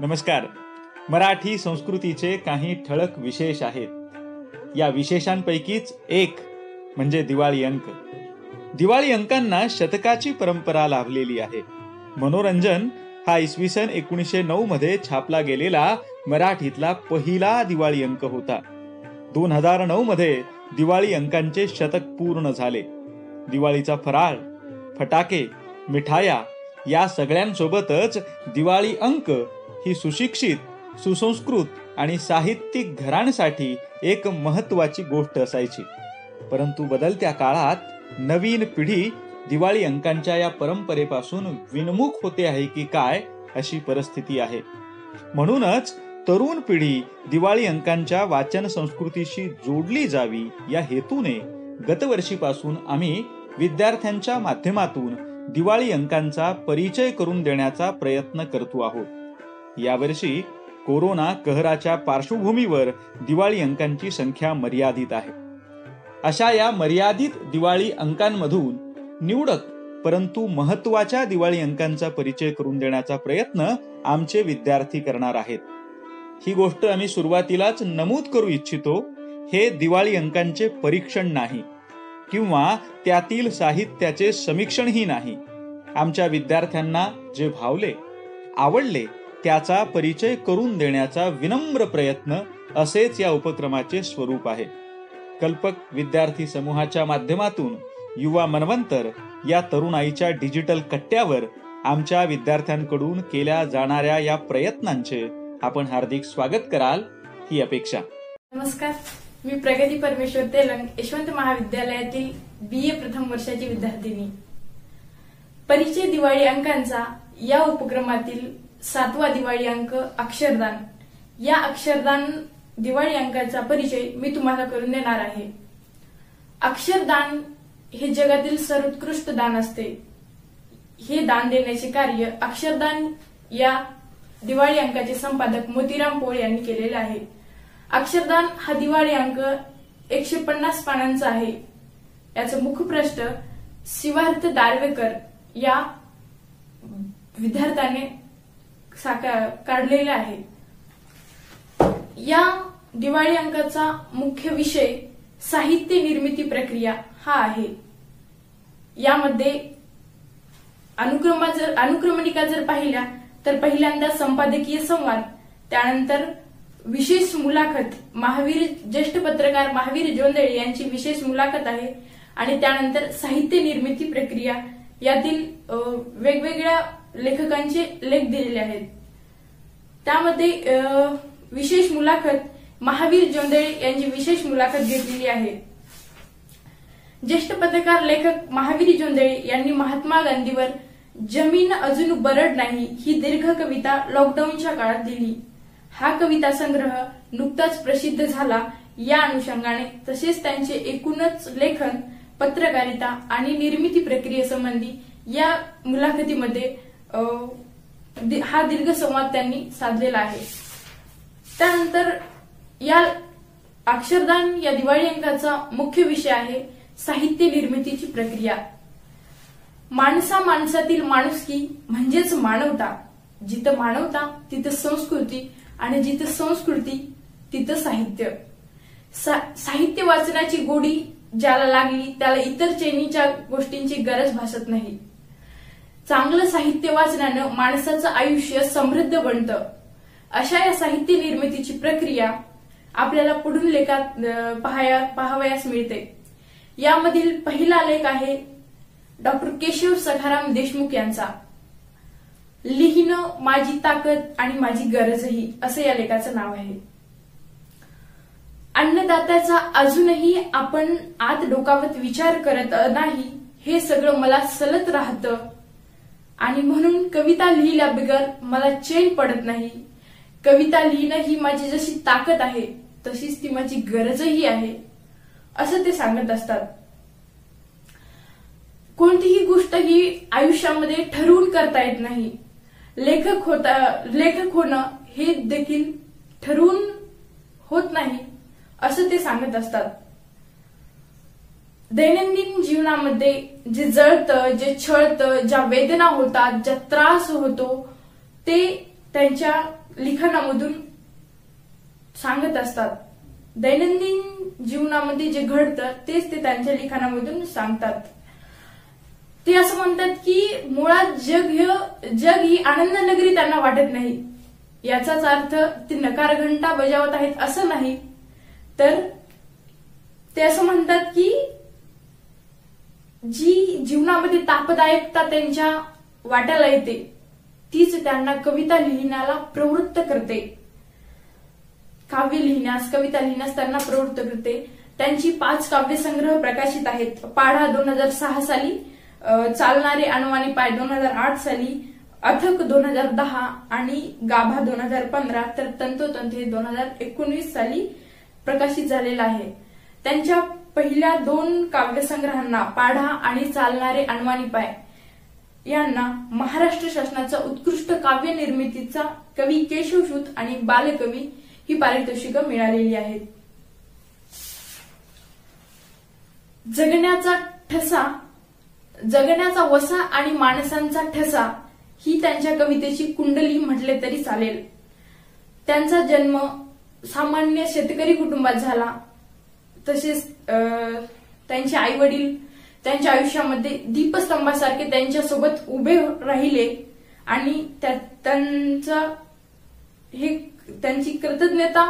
नमस्कार. मराठी संस्कृतीचे काही ठळक विशेष आहेत. या विशेषांपैकीच एक म्हणजे दिवाळी अंक. दिवाळी अंकांना शतकाची परंपरा लाभलेली आहे. मनोरंजन हा इसवी सन 1909 मध्ये छापला गेलेला मराठीतला पहिला दिवाळी अंक होता. 2009 मध्ये दिवाळी अंकांचे शतक पूर्ण झाले. दिवाळीचा फराळ, फटाके, मिठाया या सगळ्यांसोबतच दिवाळी अंक ही सुशिक्षित, सुसंस्कृत आणि साहित्यिक घराण्यासाठी एक महत्वाची गोष्ट असायची. परंतु बदलत्या काळात नवीन पिढी दिवाळी अंकांच्या या परंपरेपासून विनमुख होते आहे की काय अशी परिस्थिती आहे. म्हणूनच तरुण पिढी दिवाळी अंकांच्या वाचन संस्कृतीशी जोडली जावी या हेतूने गतवर्षीपासून आम्ही विद्यार्थ्यांच्या माध्यमातून दिवाळी अंकांचा परिचय करून देण्याचा प्रयत्न करतो आहोत. यावर्षी कोरोना कहराच्या पार्श्वभूमीवर दिवाळी अंकांची संख्या मर्यादित आहे. अशा या मर्यादित दिवाळी अंकांमधून निवडक परंतु महत्वाच्या दिवाळी अंकांचा परिचय करून देण्याचा प्रयत्न आमचे विद्यार्थी करणार आहेत. ही गोष्ट आम्ही सुरुवातीलाच नमूद करू इच्छितो. हे दिवाळी अंकांचे परीक्षण नाही किंवा त्यातील साहित्याचे समीक्षणही नाही. आमच्या विद्यार्थ्यांना जे भावले, आवडले त्याचा परिचय करून देण्याचा विनम्र प्रयत्न असेच या उपक्रमाचे स्वरूप आहे. कल्पक विद्यार्थी समूहाच्या माध्यमातून युवा मनवंतर या तरुणाईच्या डिजिटल कट्ट्यावर आमच्या विद्यार्थ्यांकडून केल्या जाणाऱ्या या प्रयत्नांचे आपण हार्दिक स्वागत कराल ही अपेक्षा. नमस्कार, मी प्रगती परमेश्वर तेलंग, यशवंत महाविद्यालयातील BA प्रथम वर्षाची विद्यार्थिनी. परिचय दिवाळी अंकांचा या उपक्रमातील 7वा दिवाळी अंक अक्षरदान. या अक्षरदान दिवाळी अंकाचा परिचय मी तुम्हाला करून देणार आहे. अक्षरदान हे जगातील सर्वोत्कृष्ट दान असते. हे दान देण्याचे कार्य अक्षरदान या दिवाळी अंकाचे संपादक मोतीराम पोळ यांनी केलेले आहे. अक्षरदान हा दिवाळी अंक 150 पानांचा आहे. याचं मुखपृष्ठ शिवार्थ दारवेकर या विद्यार्थ्याने काढलेला आहे. या दिवाळी अंकाचा मुख्य विषय साहित्य निर्मिती प्रक्रिया हा आहे. यामध्ये अनुक्रमणिका जर पाहिल्या तर पहिल्यांदा संपादकीय संवाद, त्यानंतर विशेष मुलाखत, ज्येष्ठ पत्रकार महावीर जोंधळे यांची विशेष मुलाखत आहे आणि त्यानंतर साहित्य निर्मिती प्रक्रिया यातील वेगवेगळ्या लेखकांचे लेख दिलेले आहेत. त्यामध्ये विशेष मुलाखत महावीर जोंधळे यांची विशेष मुलाखत घेतलेली आहे. ज्येष्ठ पत्रकार लेखक महावीर जोंधळे यांनी महात्मा गांधीवर जमीन अजून बरड नाही ही दीर्घ कविता लॉकडाऊनच्या काळात दिली. हा कविता संग्रह नुकताच प्रसिद्ध झाला. या अनुषंगाने तसेच त्यांचे एकूणच लेखन, पत्रकारिता आणि निर्मिती प्रक्रियेसंबंधी या मुलाखतीमध्ये हा दीर्घ संवाद त्यांनी साधलेला आहे. त्यानंतर या अक्षरदान या दिवाळी अंकाचा मुख्य विषय आहे साहित्य निर्मितीची प्रक्रिया. माणसातील माणुसकी म्हणजेच मानवता. जिथं मानवता तिथं संस्कृती आणि जिथं संस्कृती तिथं साहित्य. साहित्य वाचनाची गोडी ज्याला लागली त्याला इतर चैनीच्या गोष्टींची गरज भासत नाही. चांगलं साहित्य वाचनानं माणसाचं आयुष्य समृद्ध बनतं. अशा या साहित्य निर्मितीची प्रक्रिया आपल्याला पुढील लेखात पाहावयास मिळते. यामधील पहिला लेख आहे डॉक्टर केशव सखाराम देशमुख यांचा. लिहिणं माझी ताकद आणि माझी गरजही असं या लेखाचं नाव आहे. अन्नदात्याचा अजूनही आपण आत डोकावत विचार करत नाही हे सगळं मला सलत राहतं आणि म्हणून कविता लिहिल्या बिगर मला चैन पडत नाही. कविता लिहिणं ही माझी जशी ताकद आहे तशीच ती माझी गरजही आहे असं ते सांगत असतात. कोणतीही गोष्ट ही आयुष्यामध्ये ठरवून करता येत नाही. लेखक होणं हे देखील ठरवून होत नाही असं ते सांगत असतात. दैनंदिन जीवनामध्ये जे जळतं, जे छळतं, ज्या वेदना होतात, ज्या त्रास होतो ते त्यांच्या लिखाणामधून सांगत असतात. दैनंदिन जीवनामध्ये जे घडतं तेच ते त्यांच्या लिखाणामधून सांगतात. ते असं म्हणतात की मुळात जग ही आनंद नगरी त्यांना वाटत नाही. याचाच अर्थ ते नकार घंटा बजावत आहेत असं नाही, तर ते असं म्हणतात की जी जीवनामध्ये तापदायकता त्यांच्या वाट्याला येते तीच त्यांना कविता लिहिण्याला प्रवृत्त करते. काव्य लिहिण्यास, कविता लिहिण्यास त्यांना प्रवृत्त करते. त्यांची 5 काव्यसंग्रह प्रकाशित आहेत. पाढा 2006 साली, चालणारे अनवाणी पाय 2008 साली, अथक 2010 आणि गाभा 2015, तर तंतोतंत हे 2019 साली प्रकाशित झालेला आहे. त्यांच्या पहिल्या 2 काव्यसंग्रहांना, पाढा आणि चालणारे अनवाणी पाय, यांना महाराष्ट्र शासनाचा उत्कृष्ट काव्य निर्मितीचा कवी केशवसूत आणि बालकवी ही पारितोषिकं मिळालेली आहेत. जगण्याचा वसा आणि माणसांचा ठसा ही त्यांच्या कवितेची कुंडली म्हटले तरी चालेल. त्यांचा जन्म सामान्य शेतकरी कुटुंबात झाला. तसेच त्यांचे आई वडील त्यांच्या आयुष्यामध्ये दीपस्तंभासारखे त्यांच्यासोबत उभे राहिले आणि त्यांची कृतज्ञता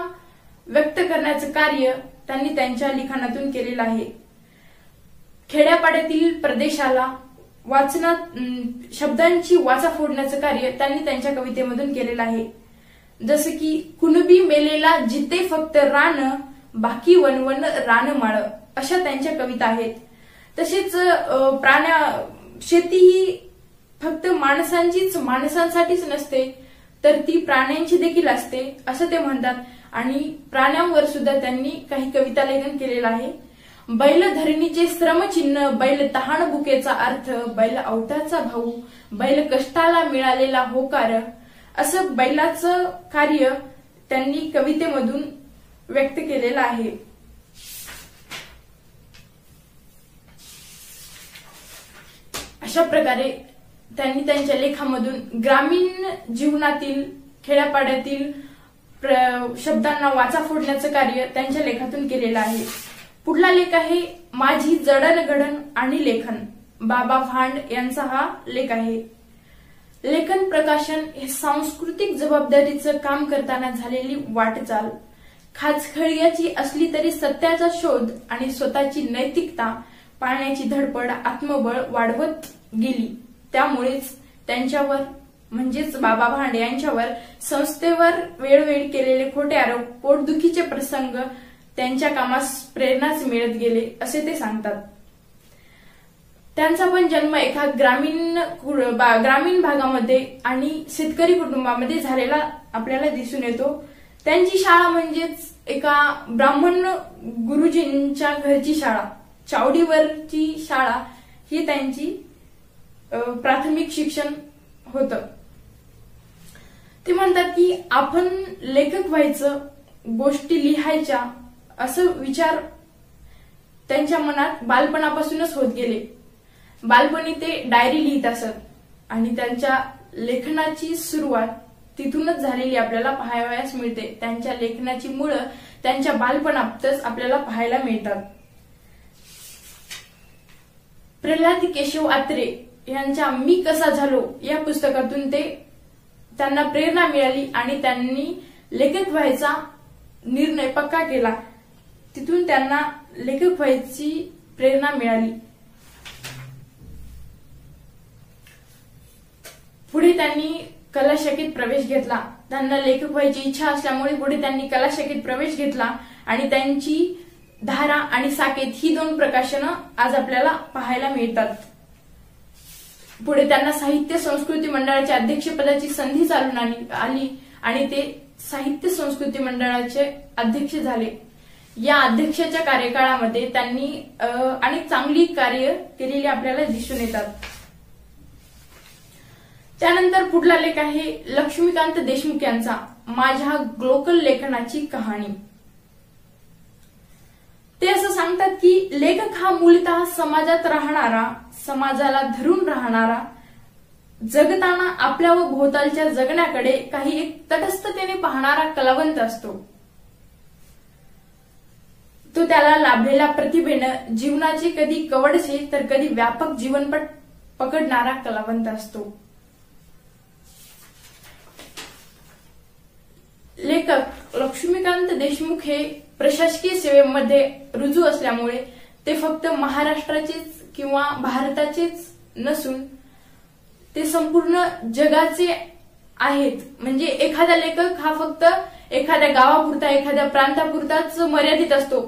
व्यक्त करण्याचं कार्य त्यांनी त्यांच्या लिखाणातून केलेलं आहे. खेड्यापाड्यातील प्रदेशाला शब्दांची वाचा फोडण्याचं कार्य त्यांनी त्यांच्या कवितेमधून केलेलं आहे. जसं की कुणबी मेलेला जिते फक्त रान, बाकी वनवन रानमाळ, अशा त्यांच्या कविता आहेत. तसेच शेती ही फक्त माणसांसाठीच नसते, तर ती प्राण्यांची देखील असते असं ते म्हणतात. आणि प्राण्यांवर सुद्धा त्यांनी काही कविता लेखन केलेलं आहे. बैल धरणीचे श्रमचिन्ह, बैल तहान भुकेचा अर्थ, बैल अवताचा भाऊ, बैल कष्टाला मिळालेला होकार, असं बैलाचं कार्य त्यांनी कवितेमधून व्यक्त केलेलं आहे. अशा प्रकारे त्यांनी त्यांच्या लेखामधून ग्रामीण जीवनातील, खेड्यापाड्यातील शब्दांना वाचा फोडण्याचं कार्य त्यांच्या लेखातून केलेलं आहे. पुढला लेख आहे माझी जडणघडण आणि लेखन. बाबा भांड यांचा हा लेख आहे. लेखन प्रकाशन हे सांस्कृतिक जबाबदारीचं काम करताना झालेली वाटचाल, खाचखळग्याची असली तरी सत्याचा शोध आणि स्वतःची नैतिकता पाळण्याची धडपड, आत्मबळ वाढवत गेली. त्यामुळेच त्यांच्यावर म्हणजेच बाबा भांड यांच्यावर संस्थेवर वेळोवेळी केलेले खोटे आरोप, पोटदुखीचे प्रसंग त्यांच्या कामास प्रेरणाच मिळत गेले असे ते सांगतात. त्यांचा पण जन्म एका ग्रामीण भागामध्ये आणि शेतकरी कुटुंबामध्ये झालेला आपल्याला दिसून येतो. त्यांची शाळा म्हणजेच एका ब्राह्मण गुरुजींच्या घरची शाळा, चावडीवरची शाळा ही त्यांची प्राथमिक शिक्षण होतं. ते म्हणतात की आपण लेखक व्हायचं, गोष्टी लिहायच्या, असं विचार त्यांच्या मनात बालपणापासूनच होत गेले. बालपणी ते डायरी लिहित असत आणि त्यांच्या लेखनाची सुरुवात तिथूनच झालेली आपल्याला पाहावयास मिळते. त्यांच्या लेखनाची मुळं त्यांच्या बालपणातच आपल्याला पाहायला मिळतात. प्रल्हाद केशव आत्रे यांच्या मी कसा झालो या पुस्तकातून त्यांना प्रेरणा मिळाली आणि त्यांनी लेखक व्हायचा निर्णय पक्का केला. तिथून त्यांना लेखक व्हायची प्रेरणा मिळाली. पुढे त्यांनी कला शाखेत प्रवेश घेतला. त्यांना लेखक व्हायची इच्छा असल्यामुळे पुढे त्यांनी कला शाखेत प्रवेश घेतला आणि त्यांची धारा आणि साकेत ही 2 प्रकाशनं आज आपल्याला पाहायला मिळतात. पुढे त्यांना साहित्य संस्कृती मंडळाच्या अध्यक्षपदाची संधी चालून आली आणि ते साहित्य संस्कृती मंडळाचे अध्यक्ष झाले. या अध्यक्षाच्या कार्यकाळामध्ये त्यांनी अनेक चांगली कार्य केलेली आपल्याला दिसून येतात. त्यानंतर पुढला लेख आहे लक्ष्मीकांत देशमुख यांचा माझ्या लोकल लेखनाची कहाणी. ते असं सांगतात की लेखक हा मूलतः समाजात राहणारा, समाजाला धरून राहणारा जगताना आपल्या व भोवतालच्या जगण्याकडे काही एक तटस्थतेने पाहणारा कलावंत असतो. तो त्याला लाभलेल्या प्रतिभेनं जीवनाचे कधी कवडसे तर कधी व्यापक जीवनपट पकडणारा कलावंत असतो. लेखक लक्ष्मीकांत देशमुख हे प्रशासकीय सेवेमध्ये रुजू असल्यामुळे ते फक्त महाराष्ट्राचेच किंवा भारताचेच नसून ते संपूर्ण जगाचे आहेत. म्हणजे एखादा लेखक हा फक्त एखाद्या गावापुरता एखाद्या प्रांतापुरताच मर्यादित असतो,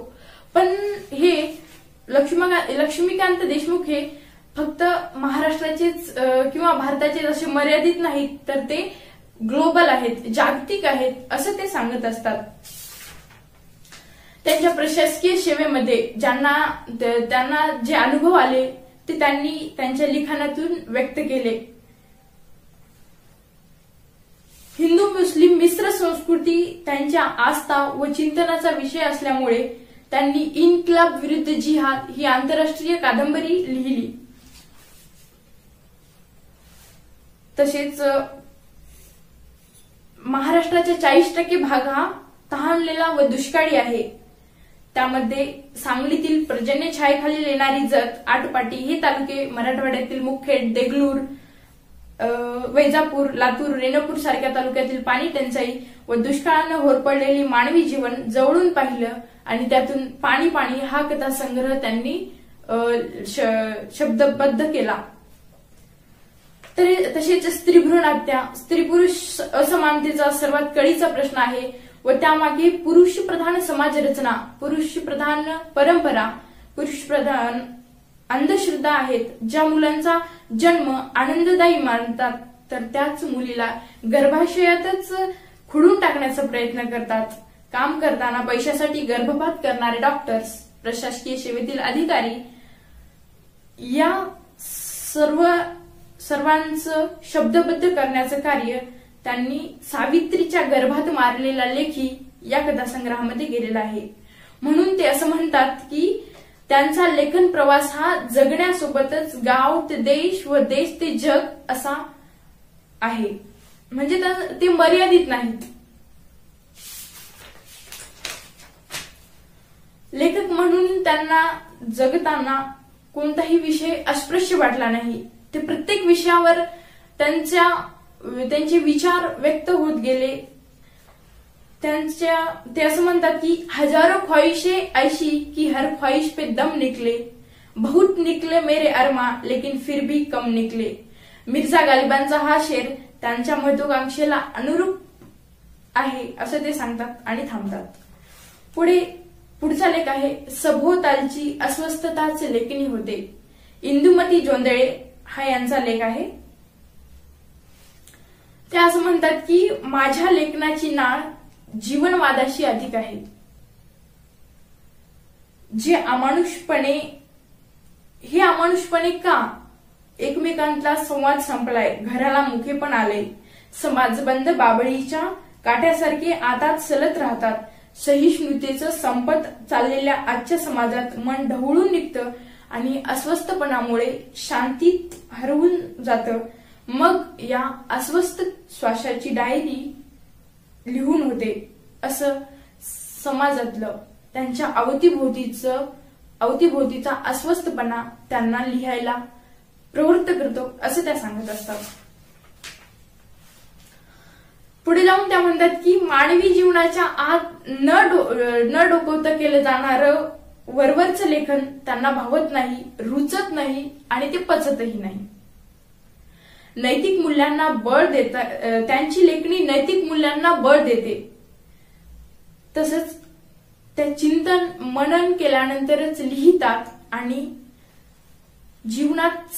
पण हे लक्ष्मीकांत देशमुख हे फक्त महाराष्ट्राचेच किंवा भारताचेच असे मर्यादित नाहीत, तर ते ग्लोबल आहेत, जागतिक आहेत असं ते सांगत असतात. त्यांच्या प्रशासकीय सेवेमध्ये त्यांना जे अनुभव आले ते त्यांनी त्यांच्या लिखाणातून व्यक्त केले. हिंदू मुस्लिम मिश्र संस्कृती त्यांच्या आस्था व चिंतनाचा विषय असल्यामुळे त्यांनी इन्क्लाब विरुद्ध जिहाद ही आंतरराष्ट्रीय कादंबरी लिहिली. तसेच महाराष्ट्राचा 40% भाग हा तहानलेला व दुष्काळी आहे. त्यामध्ये सांगलीतील पर्जन्य छायेखाली येणारी जत, आटपाटी हे तालुके, मराठवाड्यातील मुखेड, देगलूर, वैजापूर, लातूर, रेणापूर सारख्या तालुक्यातील पाणी टंचाई व दुष्काळानं होरपळलेली मानवी जीवन जवळून पाहिलं आणि त्यातून पाणी पाणी हा कथासंग्रह त्यांनी शब्दबद्ध केला. तसेच स्त्री भ्रूण हत्या, स्त्री पुरुष असमानतेचा सर्वात कळीचा प्रश्न आहे व त्यामागे पुरुष प्रधान समाज रचना, पुरुष प्रधान परंपरा, पुरुष प्रधान अंधश्रद्धा आहेत. ज्या मुलांचा जन्म आनंददायी मानतात तर त्याच मुलीला गर्भाशयातच खुडून टाकण्याचा प्रयत्न करतात. काम करताना पैशासाठी गर्भपात करणारे डॉक्टर्स, प्रशासकीय सेवेतील अधिकारी या सर्वांचं शब्दबद्ध करण्याचं कार्य त्यांनी सावित्रीच्या गर्भात मारलेला लेखी या कथासंग्रहामध्ये गेलेला आहे. म्हणून ते असं म्हणतात की त्यांचा लेखन प्रवास हा जगण्यासोबतच गाव ते देश व देश ते जग असा आहे. म्हणजे ते मर्यादित नाहीत. लेखक म्हणून त्यांना जगताना कोणताही विषय अस्पृश्य वाटला नाही. ते प्रत्येक विषयावर त्यांचे विचार व्यक्त होत गेले. ते असं म्हणतात की हजारों ख्वाहिशें ऐशी की हर ख्वाहिश पे दम निकले, बहुत निकले मेरे अरमा लेकिन फिर भी कम निकले. मिर्झा गालिबांचा हा शेर त्यांच्या महत्वाकांक्षेला अनुरूप आहे असं ते सांगतात आणि थांबतात. पुढचा लेख आहे सभोवतालची अस्वस्थताच लेखणी होते. इंदुमती जोंधळे हा यांचा लेख आहे. ते असं म्हणतात की माझ्या लेखनाची नाळ जीवनवादाशी अधिक आहे. हे अमानुषपणे का? एकमेकांतला संवाद संपलाय, घराला मुखे पण आले, समाजबंध बाबळीच्या काट्यासारखे आतात सलत राहतात. सहिष्णुतेचं संपत चाललेल्या आजच्या समाजात मन ढवळून निघतं आणि अस्वस्थपणामुळे शांतीत हरवून जातं. मग या अस्वस्थ श्वासाची डायरी लिहून होते असं समाजातलं त्यांच्या अवतीभोवतीचा अस्वस्थपणा त्यांना लिहायला प्रवृत्त करतो असं त्या सांगत असतात. पुढे जाऊन त्या म्हणतात की मानवी जीवनाच्या आत न डोकवता केलं जाणारं वरवरचं लेखन त्यांना भावत नाही, रुचत नाही आणि ते पचतही नाही. नैतिक मूल्यांना बळ देता त्यांची लेखणी नैतिक मूल्यांना बळ देते. तसंच त्या चिंतन मनन केल्यानंतरच लिहितात आणि जीवनात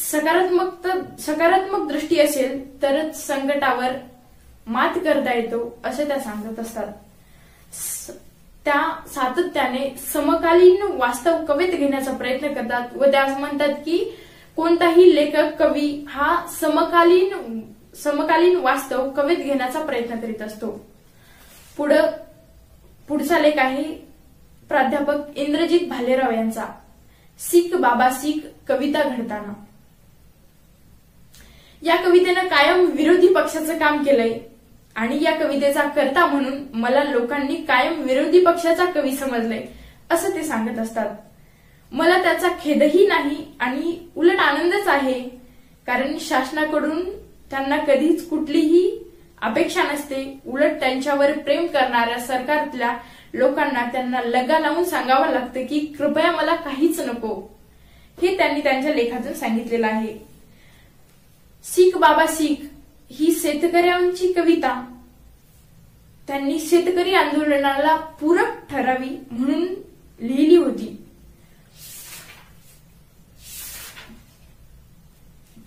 सकारात्मक दृष्टी असेल तरच संकटावर मात करता येतो असं त्या सांगत असतात. त्या सातत्याने समकालीन वास्तव कवेत घेण्याचा प्रयत्न करतात व त्या म्हणतात की कोणताही लेखक कवी हा समकालीन वास्तव कवेत घेण्याचा प्रयत्न करीत असतो. पुढचा लेख आहे प्राध्यापक इंद्रजित भालेराव यांचा, सीख बाबा सीख कविता घडताना. या कवितेनं कायम विरोधी पक्षाचं काम केलंय आणि या कवितेचा कर्ता म्हणून मला लोकांनी कायम विरोधी पक्षाचा कवी समजलंय असं ते सांगत असतात. मला त्याचा खेदही नाही आणि उलट आनंदच आहे, कारण शासनाकडून त्यांना कधीच कुठलीही अपेक्षा नसते. उलट त्यांच्यावर प्रेम करणाऱ्या सरकारतल्या लोकांना त्यांना लगा लावून सांगावं लागतं की कृपया मला काहीच नको. हे त्यांनी त्यांच्या लेखातून सांगितलेलं आहे. सीख बाबा सीख ही शेतकऱ्यांची कविता त्यांनी शेतकरी आंदोलनाला पूरक ठरावी म्हणून लिहिली होती.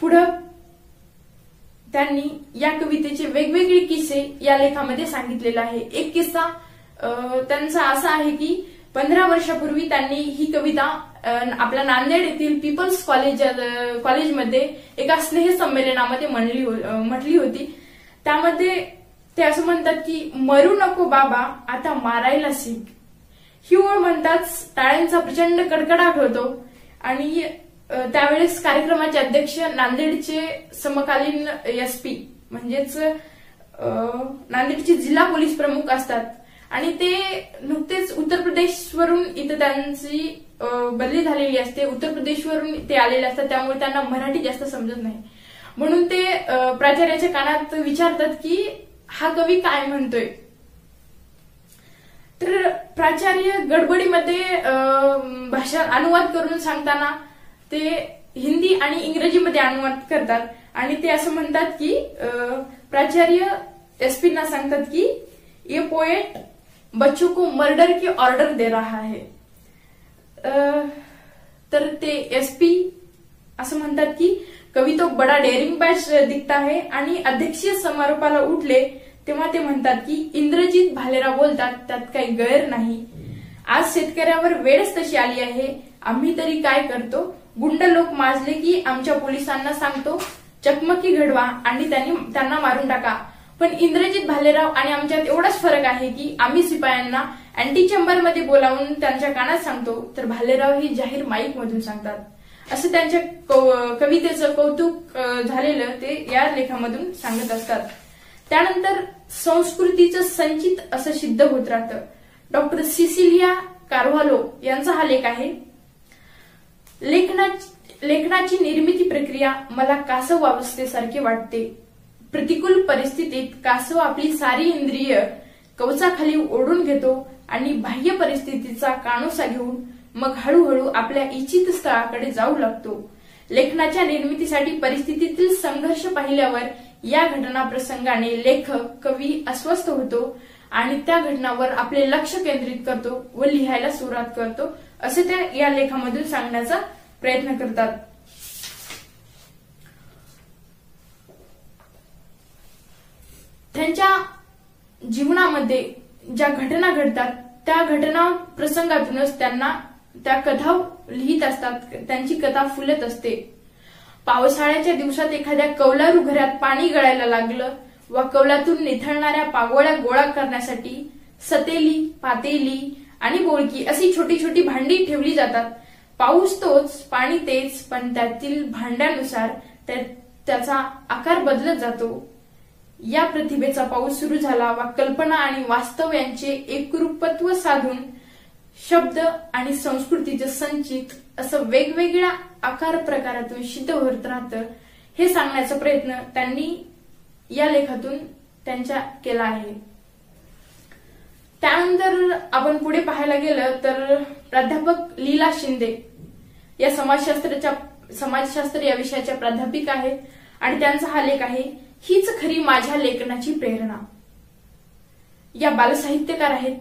पुढं त्यांनी या कवितेचे वेगवेगळे किस्से या लेखामध्ये सांगितलेला आहे. एक किस्सा त्यांचा असा आहे की 15 वर्षापूर्वी त्यांनी ही कविता आपल्या नांदेड येथील पीपल्स कॉलेजमध्ये एका स्नेह संमेलनामध्ये म्हटली होती. त्यामध्ये ते असं म्हणतात की मरू नको बाबा आता मारायला शिक. ही ओळ म्हणताच टाळ्यांचा प्रचंड कडकडाट होतो आणि त्यावेळेस कार्यक्रमाचे अध्यक्ष नांदेडचे समकालीन SP म्हणजेच नांदेडचे जिल्हा पोलीस प्रमुख असतात आणि ते नुकतेच उत्तर प्रदेशवरून इथं त्यांची बदली झालेली असते. उत्तर प्रदेशवरून ते आलेले असतात, त्यामुळे त्यांना मराठी जास्त समजत नाही. म्हणून ते प्राचार्याच्या कानात विचारतात की हा कवी काय म्हणतोय. तर प्राचार्य गडबडीमध्ये भाषा अनुवाद करून सांगताना ते हिंदी आणि इंग्रजीमध्ये अनुवाद करतात आणि ते असं म्हणतात की प्राचार्य SP ना सांगतात की ये पोएट बच्चों को मर्डर की ऑर्डर दे रहा है. तर ते SP असं म्हणतात की कवी तो बडा डेअरिंग बॅच दिखता है आणि अध्यक्षीय समारोपाला उठले तेव्हा ते म्हणतात की इंद्रजित भालेराव बोलतात त्यात काही गैर नाही. आज शेतकऱ्यावर वेळच तशी आली आहे. आम्ही तरी काय करतो, गुंड लोक माजले की आमच्या पोलिसांना सांगतो चकमकी घडवा आणि त्यांना मारून टाका. पण इंद्रजित भालेराव आणि आमच्यात एवढाच फरक आहे की आम्ही शिपायांना अँटी चेंबर मध्ये बोलावून त्यांच्या कानात सांगतो, तर भालेराव ही जाहीर माईक मधून सांगतात. असं त्यांच्या कवितेचं कौतुक झालेलं ते या लेखामधून सांगत असतात. त्यानंतर संस्कृतीचं संचित असं सिद्ध होत राहतं. डॉक्टर सिसिलिया कार्व्हालो यांचा हा लेख आहे. लेखनाची निर्मिती प्रक्रिया मला कासव अवस्थेसारखी वाटते. प्रतिकूल परिस्थितीत कासव आपली सारी इंद्रिय कवचाखाली ओढून घेतो आणि बाह्य परिस्थितीचा कानोसा घेऊन मग हळूहळू आपल्या इच्छित स्थळाकडे जाऊ लागतो. लेखनाच्या निर्मितीसाठी परिस्थितीतील संघर्ष पाहिल्यावर या घटना प्रसंगाने लेखक कवी अस्वस्थ होतो आणि त्या घटनावर आपले लक्ष केंद्रित करतो व लिहायला सुरुवात करतो असे त्या या लेखामधून सांगण्याचा प्रयत्न करतात. त्यांच्या जीवनामध्ये ज्या घटना घडतात त्या घटना प्रसंगातूनच त्यांना त्या कथा लिहित असतात. त्यांची कथा फुलत असते. पावसाळ्याच्या दिवसात एखाद्या कौलारू घरात पाणी गळायला लागलं व कौलातून निथळणाऱ्या पागोळ्या गोळा करण्यासाठी सतेली, पातेली आणि बोळकी अशी छोटी छोटी भांडी ठेवली जातात. पाऊस तोच, पाणी तेच, पण त्यातील भांड्यानुसार त्याचा आकार बदलत जातो. या प्रतिभेचा पाऊस सुरू झाला व कल्पना आणि वास्तव यांचे एकरूपत्व साधून शब्द आणि संस्कृतीचे संचित असं वेगवेगळ्या आकार प्रकारातून सिद्ध होत राहतं हे सांगण्याचा प्रयत्न त्यांनी या लेखातून त्यांच्या केला आहे. त्यानंतर आपण पुढे पाहायला गेलं तर प्राध्यापक लीला शिंदे या समाजशास्त्र या विषयाच्या प्राध्यापिका आहेत आणि त्यांचा हा लेख आहे हीच खरी माझ्या लेखनाची प्रेरणा. या बालसाहित्यकार आहेत.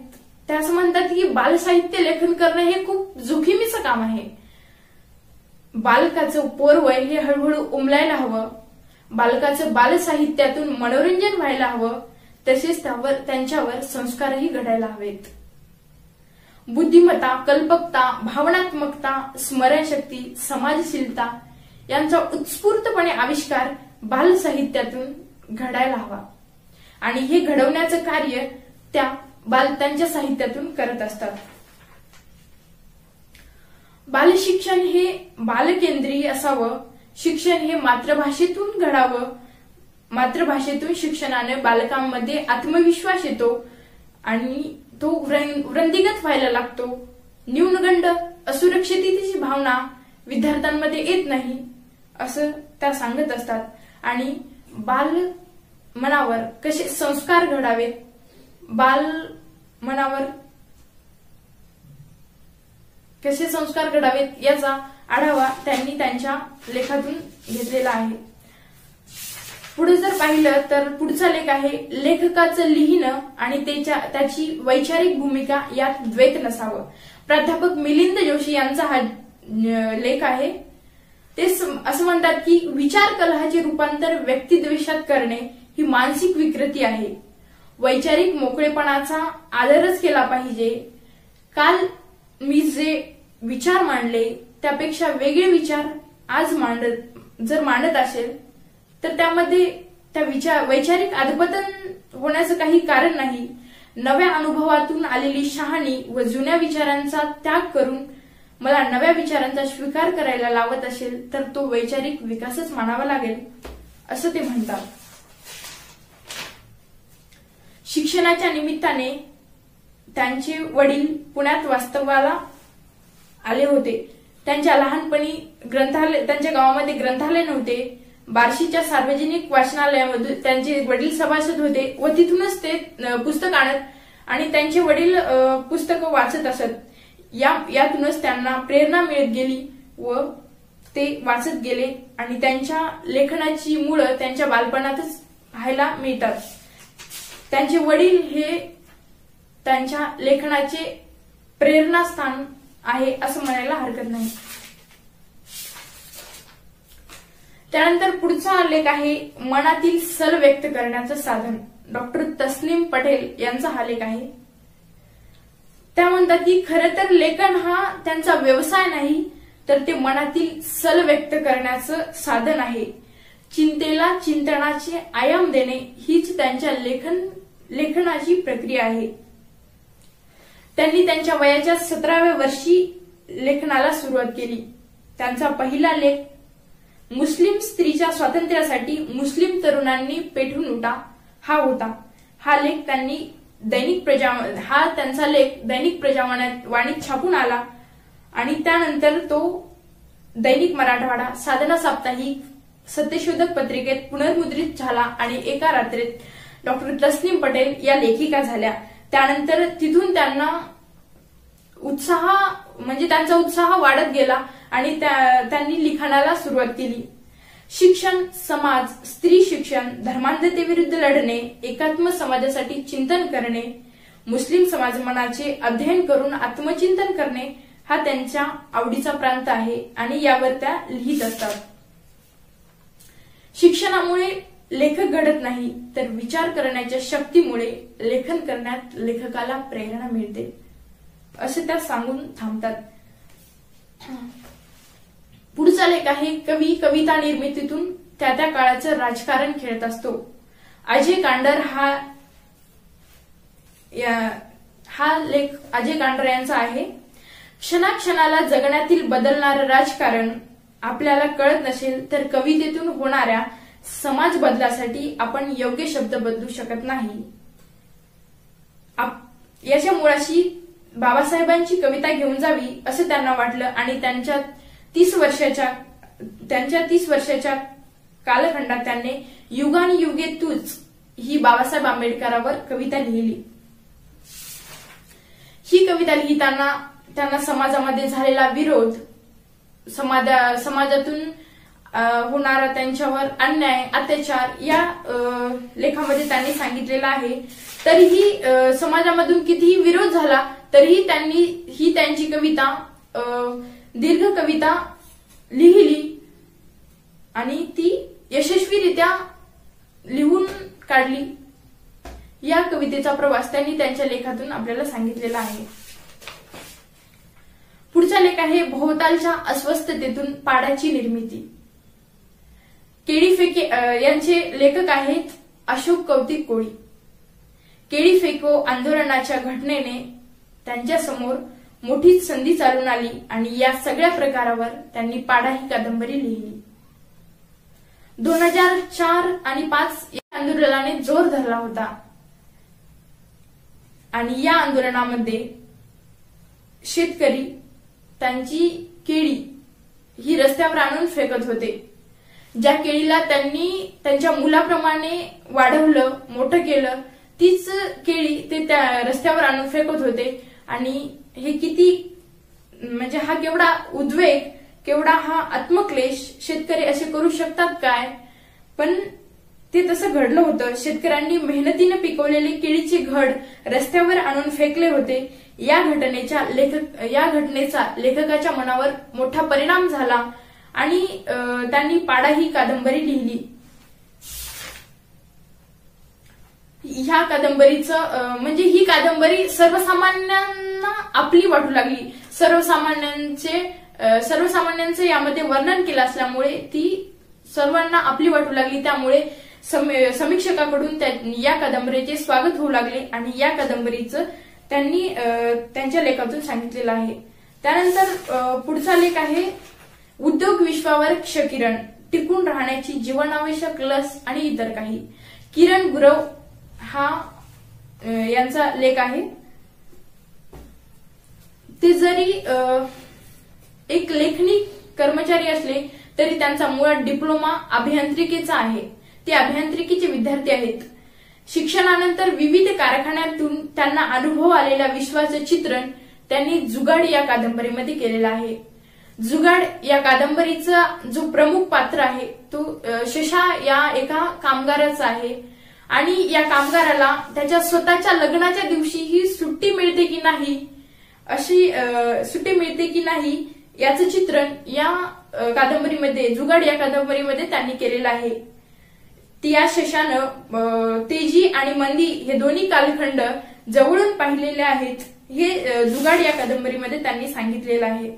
त्या असं म्हणतात की बालसाहित्य लेखन करणं हे खूप जोखीमीचं काम आहे. बालकाचं पोरवय हे हळूहळू उमलायला हवं. बालकाचं बालसाहित्यातून मनोरंजन व्हायला हवं. तसेच त्यांच्यावर संस्कारही घडायला हवेत. बुद्धिमत्ता, कल्पकता, भावनात्मकता, स्मरणशक्ती, समाजशीलता यांचा उत्स्फूर्तपणे आविष्कार बालसाहित्यातून घडायला हवा आणि हे घडवण्याचं कार्य त्यांच्या साहित्यातून करत असतात. बालशिक्षण हे बालकेंद्रीय असावं. शिक्षण हे मातृभाषेतून घडावं. मातृभाषेतून शिक्षणाने बालकांमध्ये आत्मविश्वास येतो आणि तो वृंदीगत व्हायला लागतो. न्यूनगंड असुरक्षिततेची भावना विद्यार्थ्यांमध्ये येत नाही असं त्या सांगत असतात. आणि बाल मनावर कसे संस्कार घडावेत, बाल मनावर कसे संस्कार घडावेत याचा आढावा त्यांनी त्यांच्या लेखातून घेतलेला आहे. पुढे जर पाहिलं तर पुढचा लेख आहे लेखकाचं लिहिणं आणि त्याची वैचारिक भूमिका यात द्वैत नसावं. प्राध्यापक मिलिंद जोशी यांचा हा लेख आहे. ते असं म्हणतात की विचार कलहाचे रूपांतर व्यक्तिद्वेषात करणे ही मानसिक विकृती आहे. वैचारिक मोकळेपणाचा आदरच केला पाहिजे. काल मी जे विचार मांडले त्यापेक्षा वेगळे विचार आज जर मांडत असेल तर त्यामध्ये त्या वैचारिक अधपतन होण्याचं काही कारण नाही. नव्या अनुभवातून आलेली शहाणी व जुन्या विचारांचा त्याग करून मला नव्या विचारांचा स्वीकार करायला लावत असेल तर तो वैचारिक विकासच मानावा लागेल असं ते म्हणतात. शिक्षणाच्या निमित्ताने त्यांचे वडील पुण्यात वास्तव्याला आले होते. त्यांच्या लहानपणी त्यांच्या गावामध्ये ग्रंथालय नव्हते. बार्शीच्या सार्वजनिक वाचनालयामधून त्यांचे वडील सभासद होते व तिथूनच ते पुस्तक आणत आणि त्यांचे वडील पुस्तकं वाचत असत. यातूनच त्यांना प्रेरणा मिळत गेली व ते वाचत गेले आणि त्यांच्या लेखनाची मुळं त्यांच्या बालपणातच पाहायला मिळतात. त्यांचे वडील हे त्यांच्या लेखनाचे प्रेरणास्थान आहे असं म्हणायला हरकत नाही. त्यानंतर पुढचा लेख आहे मनातील सल व्यक्त करण्याचं साधन. डॉक्टर तस्नीम पटेल यांचा हा लेख आहे. त्या म्हणतात की खरं तर लेखन हा त्यांचा व्यवसाय नाही तर ते मनातील सल व्यक्त करण्याचं साधन आहे. चिंतेला चिंतनाचे आयाम देणे हीच त्यांच्या लेखनाची प्रक्रिया आहे. त्यांनी त्यांच्या वयाच्या 17व्या वर्षी लेखनाला सुरुवात केली. त्यांचा पहिला लेख मुस्लिम स्त्रीच्या स्वातंत्र्यासाठी मुस्लिम तरुणांनी पेटून उठा हा होता. हा त्यांचा लेख दैनिक प्रजावाणीत छापून आला आणि त्यानंतर तो दैनिक मराठवाडा, साधना साप्ताहिक, सत्यशोधक पत्रिकेत पुनर्मुद्रित झाला आणि एका रात्रीत डॉक्टर तस्नीम पटेल या लेखिका झाल्या. त्यानंतर तिथून त्यांचा उत्साह वाढत गेला आणि त्यांनी लिखाणाला सुरुवात केली. शिक्षण, समाज, स्त्री शिक्षण, धर्मांधतेविरुद्ध लढणे, एकात्म समाजासाठी चिंतन करणे, मुस्लिम समाजमनाचे अध्ययन करून आत्मचिंतन करणे हा त्यांच्या आवडीचा प्रांत आहे आणि यावर त्या लिहित असतात. शिक्षणामुळे लेखक घडत नाही तर विचार करण्याच्या शक्तीमुळे लेखन करण्यात लेखकाला प्रेरणा मिळते असे त्या सांगून थांबतात. पुढचा लेख आहे कवी कविता निर्मितीतून त्या काळाचं राजकारण खेळत असतो. अजय कांडर हा लेख अजय कांडर यांचा आहे. क्षणाक्षणाला जगण्यातील बदलणारं राजकारण आपल्याला कळत नसेल तर कवितेतून होणाऱ्या समाज बदलासाठी आपण योग्य शब्द बदलू शकत नाही. याच्या मुळाशी बाबासाहेबांची कविता घेऊन जावी असं त्यांना वाटलं आणि त्यांच्या 30 वर्षाच्या कालखंडात त्यांनी युगानुयुगे तूच ही बाबासाहेब आंबेडकरांवर कविता लिहिली. ही कविता लिहिताना त्यांना समाजामध्ये झालेला विरोध, समाजातून होणारा त्यांच्यावर अन्याय, अत्याचार या लेखामध्ये त्यांनी सांगितलेला आहे. तरीही समाजामधून कितीही विरोध झाला तरीही त्यांनी ही त्यांची कविता दीर्घ कविता लिहिली आणि ती यशस्वीरित्या लिहून काढली. या कवितेचा प्रवास त्यांनी त्यांच्या लेखातून आपल्याला सांगितलेला आहे. पुढचा लेख आहे भोवतालच्या अस्वस्थतेतून पाडाची निर्मिती. केळी फेके यांचे लेखक आहेत अशोक कौतिक कोळी. केळी फेको आंदोलनाच्या घटनेने त्यांच्या समोर मोठी संधी चालून आली आणि या सगळ्या प्रकारावर त्यांनी पाडा ही कादंबरी लिहिली. 2004 आणि 5 या आंदोलनाने जोर धरला होता आणि या आंदोलनामध्ये शेतकरी त्यांची केळी ही रस्त्यावर आणून फेकत होते. ज्या केळीला त्यांनी त्यांच्या मुलाप्रमाणे वाढवलं, मोठं केलं, तीच केळी ते त्या रस्त्यावर आणून फेकत होते. आणि हे किती म्हणजे हा केवढा उद्वेग, केवढा हा आत्मक्लेश, शेतकरी असे करू शकतात काय? पण ते तसं घडलं होतं. शेतकऱ्यांनी मेहनतीने पिकवलेले केळीचे घड रस्त्यावर आणून फेकले होते. या घटनेचा लेखकाच्या मनावर मोठा परिणाम झाला आणि त्यांनी पाडा ही कादंबरी लिहिली. ह्या कादंबरीचं म्हणजे ही कादंबरी सर्वसामान्यांना आपली वाटू लागली. सर्वसामान्यांचे यामध्ये वर्णन केलं असल्यामुळे ती सर्वांना आपली वाटू लागली. त्यामुळे समीक्षकाकडून या कादंबरीचे स्वागत होऊ लागले आणि या कादंबरीचं त्यांनी त्यांच्या लेखातून सांगितलेलं आहे. त्यानंतर पुढचा लेख आहे उद्योग विश्वावर क्षकिरण, टिकून राहण्याची जीवनावश्यक लस आणि इतर काही. किरण गुरव हा यांचा लेख आहे. ते जरी एक लेखनी कर्मचारी असले तरी त्यांचा मुळात डिप्लोमा अभियांत्रिकीचा आहे. ते अभियांत्रिकीचे विद्यार्थी आहेत. शिक्षणानंतर विविध कारखान्यातून त्यांना अनुभव आलेल्या विश्वाचं चित्रण त्यांनी जुगाड या कादंबरीमध्ये केलेलं आहे. जुगाड या कादंबरीचा जो प्रमुख पात्र आहे तो शशा या एका कामगाराचा आहे आणि या कामगाराला त्याच्या स्वतःच्या लग्नाच्या दिवशी ही सुट्टी मिळते की नाही, अशी सुट्टी मिळते की नाही याचं चित्रण या कादंबरीमध्ये, जुगाड या कादंबरीमध्ये त्यांनी केलेलं आहे. या शशानं तेजी आणि मंदी हे दोन्ही कालखंड जवळून पाहिलेले आहेत. हे जुगाड या कादंबरीमध्ये त्यांनी सांगितलेलं आहे.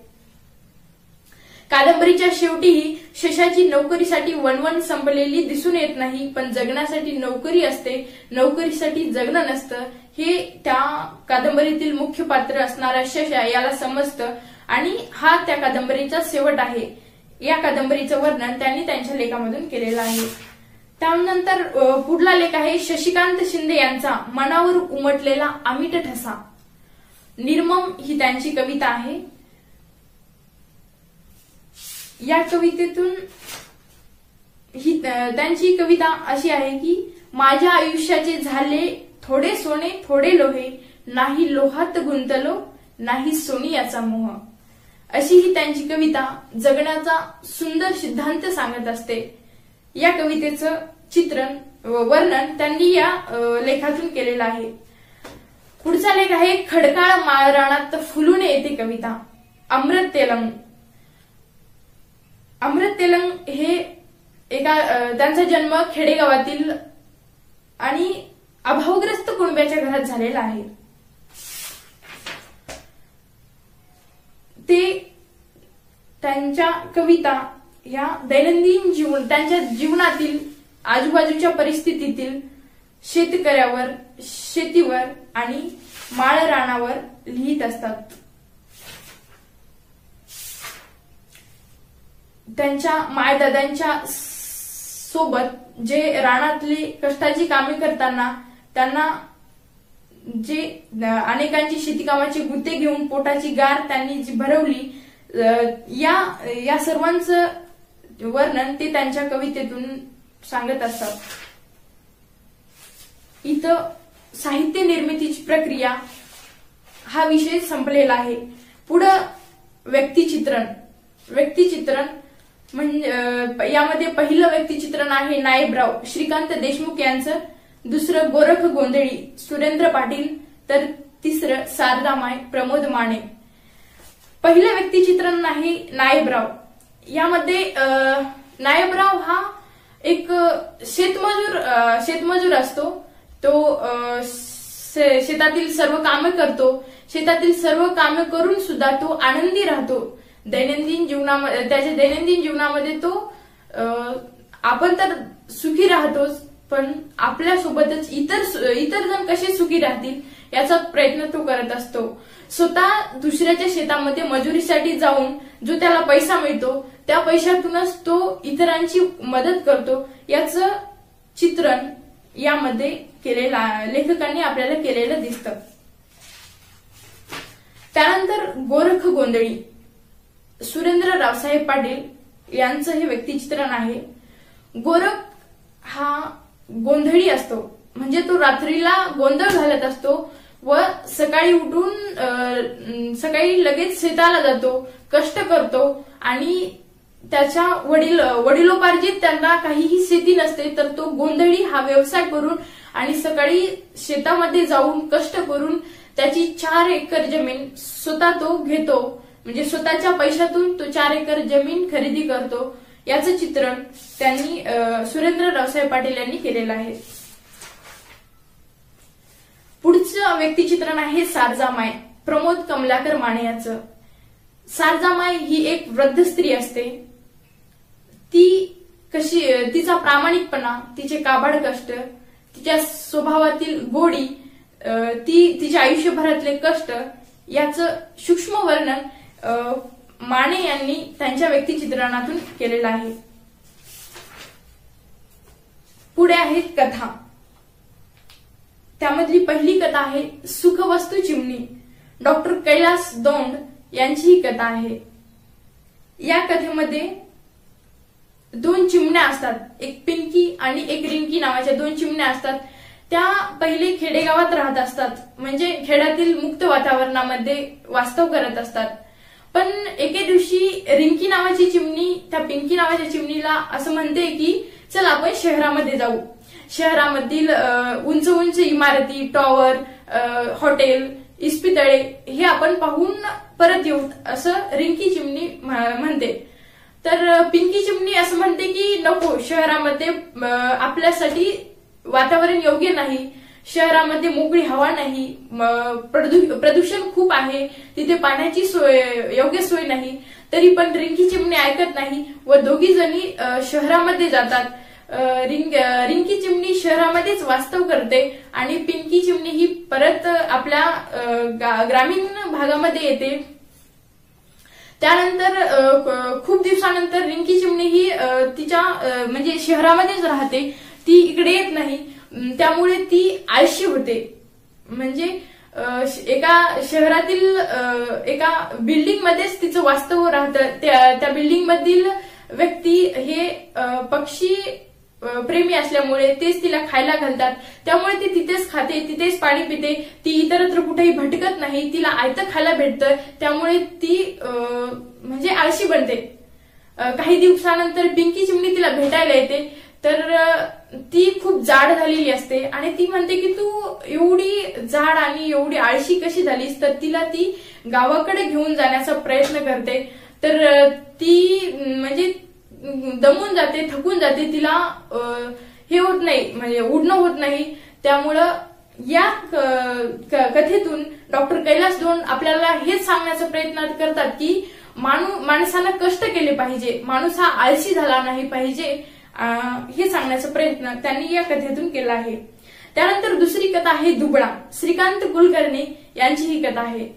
कादंबरीच्या शेवटीही शशाची नोकरीसाठी वणवण संपलेली दिसून येत नाही, पण जगण्यासाठी नोकरी असते, नोकरीसाठी जगणं नसतं हे त्या कादंबरीतील मुख्य पात्र असणारा शशा याला समजतं आणि हा त्या कादंबरीचा शेवट आहे. या कादंबरीचं वर्णन त्यांनी त्यांच्या लेखामधून केलेलं आहे. त्यानंतर पुढला लेख आहे शशिकांत शिंदे यांचा मनावर उमटलेला अमिट ठसा. निर्मम ही त्यांची कविता आहे. या कवितेतून ही त्यांची कविता अशी आहे की माझ्या आयुष्याचे झाले थोडे सोने थोडे लोहे, नाही लोहात गुंतलो नाही सोनियाचा मोह. अशी ही त्यांची कविता जगण्याचा सुंदर सिद्धांत सांगत असते. या कवितेचं चित्रण वर्णन त्यांनी या लेखातून केलेलं आहे. पुढचा लेख आहे खडकाळ माळरानात फुलून येते कविता. अमृत तेलंग. अमृत तेलंग हे त्यांचा जन्म खेडेगावातील आणि अभावग्रस्त कुटुंबाच्या घरात झालेला आहे. ते त्यांच्या कविता या दैनंदिन जीवन, त्यांच्या जीवनातील आजूबाजूच्या परिस्थितीतील शेतकऱ्यावर, शेतीवर आणि माळरानावर लिहित असतात. त्यांच्या मायदादांच्या सोबत जे रानातली कष्टाची कामे करताना त्यांना जे अनेकांची शेतीकामाची गुत्ते घेऊन पोटाची गार त्यांनी जी भरवली, या सर्वांचं वर्णन ते त्यांच्या कवितेतून सांगत असतात. इथं साहित्य निर्मितीची प्रक्रिया हा विषय संपलेला आहे. पुढं व्यक्तिचित्रण म्हणजे यामध्ये पहिलं व्यक्तिचित्रण आहे नायबराव श्रीकांत देशमुख यांचं, दुसरं गोरख गोंधळी सुरेंद्र पाटील, तर तिसरं शारदामाय प्रमोद माने. पहिलं व्यक्तिचित्रण आहे नायबराव. यामध्ये नायबराव हा एक शेतमजूर असतो. तो शेतातील सर्व कामे करतो. शेतातील सर्व कामे करून सुद्धा तो आनंदी राहतो. त्याच्या दैनंदिन जीवनामध्ये तो आपण तर सुखी राहतोच, पण आपल्यासोबतच इतर जण कसे सुखी राहतील याचा प्रयत्न तो करत असतो. स्वतः दुसऱ्याच्या शेतामध्ये मजुरीसाठी जाऊन जो त्याला पैसा मिळतो त्या पैशातूनच तो इतरांची मदत करतो, याचं चित्रण यामध्ये लेखकांनी आपल्याला केलेलं दिसतं. त्यानंतर गोरख गोंधळी, सुरेंद्र रावसाहेब पाटील यांचं हे व्यक्तिचित्रण आहे. गोरख हा गोंधळी असतो, म्हणजे तो रात्रीला गोंधळ घालत असतो व सकाळी उठून सकाळी लगेच शेताला जातो, कष्ट करतो आणि त्याच्या वडिलोपार्जित त्यांना काहीही शेती नसते, तर तो गोंधळी हा व्यवसाय करून आणि सकाळी शेतामध्ये जाऊन कष्ट करून त्याची 4 एकर जमीन स्वतः तो घेतो, म्हणजे स्वतःच्या पैशातून तो 4 एकर जमीन खरेदी करतो. याचं चित्रण त्यांनी सुरेंद्र रावसाहेब पाटील यांनी केलेलं आहे. पुढचं व्यक्तिचित्रण आहे सारजामाय, प्रमोद कमलाकर माने याचं. सारजामाय ही एक वृद्ध स्त्री असते. तिचा प्रामाणिकपणा, तिचे काबाड कष्ट, तिच्या स्वभावातील गोडी, तिच्या आयुष्यभरातले कष्ट याचं सूक्ष्म वर्णन माने यांनी त्यांच्या व्यक्तिचित्रणातून केलेलं आहे. पुढे आहेत कथा. त्यामधली पहिली कथा आहे सुखवस्तू चिमणी. डॉक्टर कैलास दोंड यांची ही कथा आहे. या कथेमध्ये 2 चिमण्या असतात, एक पिंकी आणि एक रिंकी नावाच्या 2 चिमण्या असतात. त्या पहिले खेडेगावात राहत असतात, म्हणजे खेड्यातील मुक्त वातावरणामध्ये वास्तव करत असतात. पण एके दिवशी रिंकी नावाची चिमणी त्या पिंकी नावाच्या चिमणीला असं म्हणते की चल आपण शहरामध्ये जाऊ, शहरामधील उंच उंच इमारती, टॉवर, हॉटेल, इस्पितळे हे आपण पाहून परत येऊ, असं रिंकी चिमणी म्हणते. तर पिंकी चिमणी असं म्हणते की नको, शहरामध्ये आपल्यासाठी वातावरण योग्य नाही, शहरामध्ये मोकळी हवा नाही, प्रदूषण खूप आहे, तिथे पाण्याची योग्य सोय नाही. तरी पण रिंकी चिमणी ऐकत नाही व दोघी जणी शहरामध्ये जातात. रिंकी चिमणी शहरामध्येच वास्तव करते आणि पिंकी चिमणी ही परत आपल्या ग्रामीण भागामध्ये येते. त्यानंतर खूप दिवसानंतर रिंकी चिमणी ही तिच्या म्हणजे शहरामध्येच राहते, ती इकडे येत नाही. त्यामुळे ती आळशी होते. म्हणजे एका शहरातील एका बिल्डिंग मध्येच तिचं वास्तव राहतं. त्या बिल्डिंग मधील व्यक्ती हे पक्षी प्रेमी असल्यामुळे तेच तिला खायला घालतात. त्यामुळे ती तिथेच खाते, तिथेच पाणी पिते, ती इतरत्र कुठेही भटकत नाही, तिला आयतं खायला भेटतं. त्यामुळे ती म्हणजे आळशी बनते. काही दिवसानंतर पिंकी चिमणी तिला भेटायला येते. तर ती खूप जाड झालेली असते आणि ती म्हणते की तू एवढी जाड आणि एवढी आळशी कशी झालीस. तर तिला ती गावाकडे घेऊन जाण्याचा प्रयत्न करते. तर ती म्हणजे दमून जाते, थकून जाते, तिला हे होत नाही, म्हणजे उडणं होत नाही. त्यामुळं या कथेतून डॉक्टर कैलास दोंड आपल्याला हेच सांगण्याचा प्रयत्न करतात की माणसानं कष्ट केले पाहिजे, माणूस हा आळशी झाला नाही पाहिजे, हे सांगण्याचा प्रयत्न त्यांनी या कथेतून केला आहे. त्यानंतर दुसरी कथा आहे दुबळा. श्रीकांत कुलकर्णी यांची ही कथा आहे.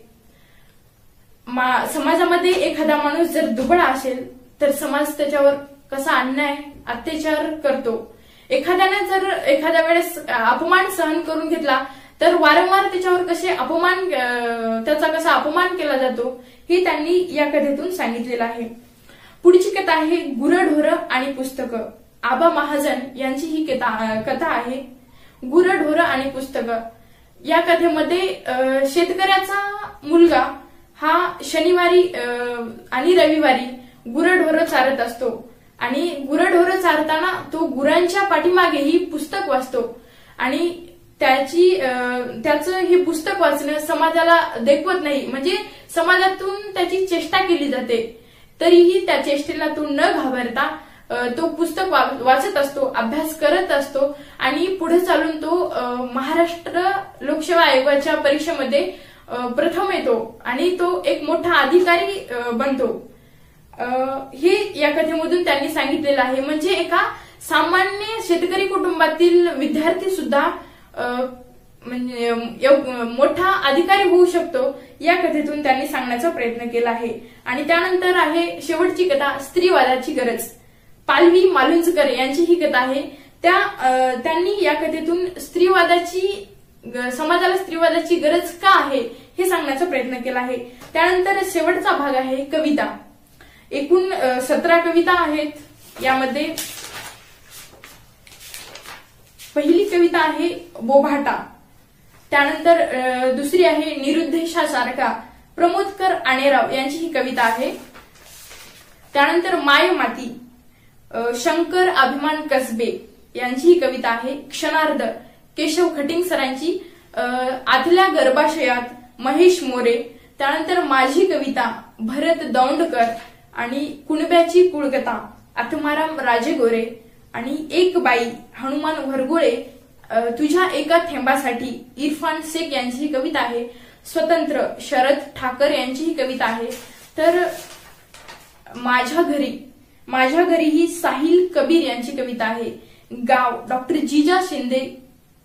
समाजामध्ये एखादा माणूस जर दुबळा असेल तर समाज त्याच्यावर कसा अन्याय अत्याचार करतो. एखाद्याने जर एखाद्या वेळेस अपमान सहन करून घेतला तर वारंवार त्याच्यावर त्याचा कसा अपमान केला जातो हे त्यांनी या कथेतून सांगितलेलं आहे. पुढची कथा आहे गुरढोरं आणि पुस्तकं. आबा महाजन यांची ही कथा आहे गुरढोरं आणि पुस्तकं. या कथेमध्ये शेतकऱ्याचा मुलगा हा शनिवारी आणि रविवारी गुरढोरं चारत असतो आणि गुरढोरं चारताना तो गुरांच्या पाठीमागेही पुस्तक वाचतो आणि त्याचं हे पुस्तक वाचणं समाजाला देखवत नाही, म्हणजे समाजातून त्याची चेष्टा केली जाते. तरीही त्या चेष्टेला तो न घाबरता तो पुस्तक वाचत असतो, अभ्यास करत असतो आणि पुढे चालून तो महाराष्ट्र लोकसेवा आयोगाच्या परीक्षेमध्ये प्रथम येतो आणि तो एक मोठा अधिकारी बनतो. हे या कथेमधून त्यांनी सांगितलेलं आहे. म्हणजे एका सामान्य शेतकरी कुटुंबातील विद्यार्थी सुद्धा म्हणजे मोठा अधिकारी होऊ शकतो या कथेतून त्यांनी सांगण्याचा प्रयत्न केला आहे. आणि त्यानंतर आहे शेवटची कथा स्त्रीवादाची गरज. पालवी मालुंजकर यांची ही कथा आहे. त्यांनी या कथेतून समाजाला स्त्रीवादाची गरज का आहे हे सांगण्याचा प्रयत्न केला आहे. त्यानंतर शेवटचा भाग आहे कविता. एकूण 17 कविता आहेत. यामध्ये पहिली कविता आहे बोभाटा. त्यानंतर दुसरी आहे निरुद्देशासारखा, प्रमोदकर आणेराव यांची ही कविता आहे. त्यानंतर माय माती, शंकर अभिमान कसबे यांची ही कविता आहे. क्षणार्ध, केशव खटिंग सरांची. आतल्या गर्भाशयात, महेश मोरे. त्यानंतर माझी कविता, भरत दौंडकर. आणि कुणब्याची कुळकथा, आत्माराम राजेगोरे. आणि एक बाई, हनुमान वरगोळे. तुझ्या एका थेंबासाठी, इरफान शेख यांची ही कविता आहे. स्वतंत्र, शरद ठाकर यांची ही कविता आहे. तर माझ्या घरी ही साहिल कबीर यांची कविता आहे. गाव, डॉक्टर जिजा शिंदे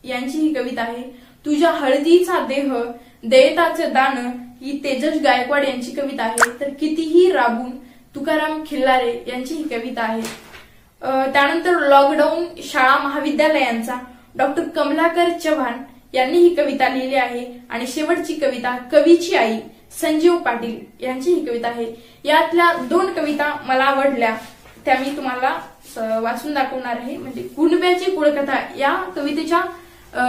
यांची ही कविता आहे. तुझ्या हळदीचा देह, देयताचे दान ही तेजस गायकवाड यांची कविता आहे. तर कितीही राबून, तुकाराम खिल्लारे यांची ही कविता आहे. त्यानंतर लॉकडाऊन शाळा महाविद्यालयांचा, डॉक्टर कमलाकर चव्हाण यांनी ही कविता लिहिली आहे. आणि शेवटची कविता कवीची आई, संजीव पाटील यांची ही कविता आहे. यातल्या 2 कविता मला आवडल्या, त्या मी तुम्हाला वाचून दाखवणार आहे. म्हणजे कुणब्याची कुळकथा या कवितेच्या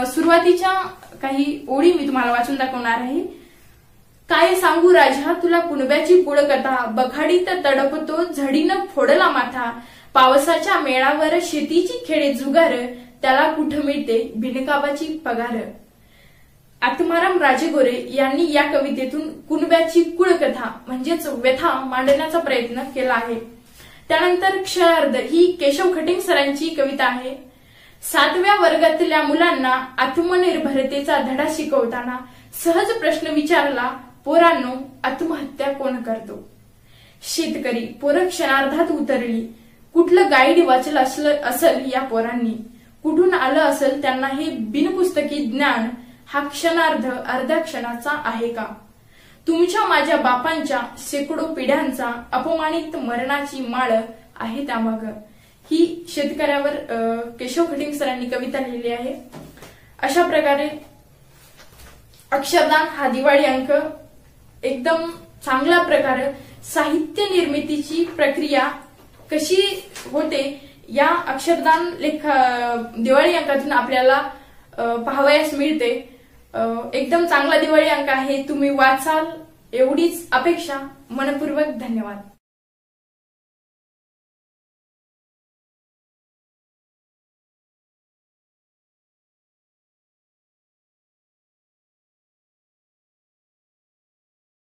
सुरुवातीच्या काही ओळी मी तुम्हाला वाचून दाखवणार आहे. काय सांगू राजा तुला कुणब्याची कुळकथा, बखाडीत तडपतो झडीनं फोडला माथा. पावसाच्या मेळावर शेतीची खेळे जुगार, त्याला कुठं मिळते बिनकाबाची पगार. आत्माराम राजेगोरे यांनी या कवितेतून कुणब्याची कुळकथा म्हणजेच व्यथा मांडण्याचा प्रयत्न केला आहे. त्यानंतर क्षणार्ध ही केशव खटिंग सरांची कविता आहे. 7व्या वर्गातल्या मुलांना आत्मनिर्भरतेचा धडा शिकवताना सहज प्रश्न विचारला, पोरांनो आत्महत्या कोण करतो? शेतकरी. पोरं क्षणार्धात उतरली. कुठलं गाईड वाचलं असेल या पोरांनी? कुठून आलं असेल त्यांना हे बिनपुस्तकी ज्ञान? हा क्षणार्ध अर्ध्या क्षणाचा आहे का? तुमच्या माझ्या बापांच्या शेकडो पिढ्यांचा अपमानित मरणाची माळ आहे त्यामाग. ही शेतकऱ्यावर केशव खटिंग सरांनी कविता लिहिली आहे. अशा प्रकारे अक्षरदान हा दिवाळी अंक एकदम चांगल्या प्रकारे साहित्य निर्मितीची प्रक्रिया कशी होते या अक्षरदान दिवाळी अंकातून आपल्याला पाहावयास मिळते. एकदम चांगला दिवाळी अंक आहे. तुम्ही वाचाल एवढीच अपेक्षा. मनपूर्वक धन्यवाद.